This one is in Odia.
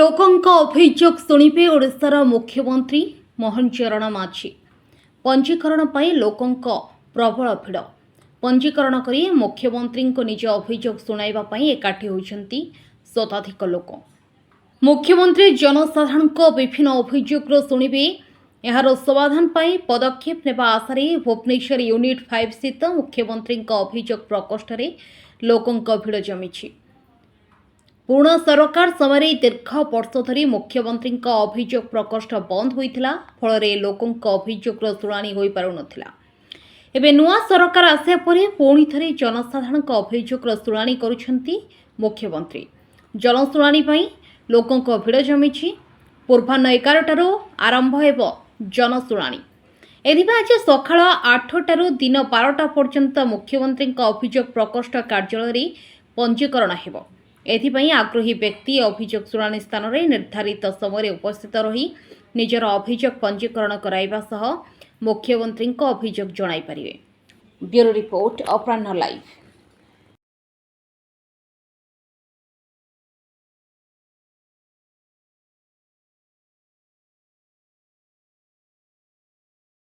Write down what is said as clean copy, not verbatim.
ଲୋକଙ୍କ ଅଭିଯୋଗ ଶୁଣିବେ ଓଡ଼ିଶାର ମୁଖ୍ୟମନ୍ତ୍ରୀ ମୋହନ ଚରଣ ମାଝୀ। ପଞ୍ଜୀକରଣ ପାଇଁ ଲୋକଙ୍କ ପ୍ରବଳ ଭିଡ଼। ପଞ୍ଜୀକରଣ କରି ମୁଖ୍ୟମନ୍ତ୍ରୀଙ୍କୁ ନିଜ ଅଭିଯୋଗ ଶୁଣାଇବା ପାଇଁ ଏକାଠି ହୋଇଛନ୍ତି ଶତାଧିକ ଲୋକ। ମୁଖ୍ୟମନ୍ତ୍ରୀ ଜନସାଧାରଣଙ୍କ ବିଭିନ୍ନ ଅଭିଯୋଗର ଶୁଣିବେ। ଏହାର ସମାଧାନ ପାଇଁ ପଦକ୍ଷେପ ନେବା ଆଶାରେ ଭୁବନେଶ୍ୱର ୟୁନିଟ୍ 5 ସ୍ଥିତ ମୁଖ୍ୟମନ୍ତ୍ରୀଙ୍କ ଅଭିଯୋଗ ପ୍ରକୋଷ୍ଠରେ ଲୋକଙ୍କ ଭିଡ଼ ଜମିଛି। ପୁରୁଣା ସରକାର ସମୟରେ ଦୀର୍ଘ ବର୍ଷ ଧରି ମୁଖ୍ୟମନ୍ତ୍ରୀଙ୍କ ଅଭିଯୋଗ ପ୍ରକୋଷ୍ଠ ବନ୍ଦ ହୋଇଥିଲା, ଫଳରେ ଲୋକଙ୍କ ଅଭିଯୋଗର ଶୁଣାଣି ହୋଇପାରୁନଥିଲା। ଏବେ ନୂଆ ସରକାର ଆସିବା ପରେ ପୁଣି ଥରେ ଜନସାଧାରଣଙ୍କ ଅଭିଯୋଗର ଶୁଣାଣି କରୁଛନ୍ତି ମୁଖ୍ୟମନ୍ତ୍ରୀ। ଜନଶୁଣାଣି ପାଇଁ ଲୋକଙ୍କ ଭିଡ଼ ଜମିଛି। ପୂର୍ବାହ୍ନ 11ଟାରୁ ଆରମ୍ଭ ହେବ ଜନଶୁଣାଣି। ଏଥିପାଇଁ ଆଜି ସକାଳ 8ଟାରୁ ଦିନ 12ଟା ପର୍ଯ୍ୟନ୍ତ ମୁଖ୍ୟମନ୍ତ୍ରୀଙ୍କ ଅଭିଯୋଗ ପ୍ରକୋଷ୍ଠ କାର୍ଯ୍ୟାଳୟରେ ପଞ୍ଜୀକରଣ ହେବ। ଏଥିପାଇଁ ଆଗ୍ରହୀ ବ୍ୟକ୍ତି ଅଭିଯୋଗ ଶୁଣାଣି ସ୍ଥାନରେ ନିର୍ଦ୍ଧାରିତ ସମୟରେ ଉପସ୍ଥିତ ରହି ନିଜର ଅଭିଯୋଗ ପଞ୍ଜୀକରଣ କରାଇବା ସହ ମୁଖ୍ୟମନ୍ତ୍ରୀଙ୍କ ଅଭିଯୋଗ ଜଣାଇପାରିବେ। ବ୍ୟୁରୋ ରିପୋର୍ଟ, ଅପରାହ୍ନ ଲାଇଭ୍।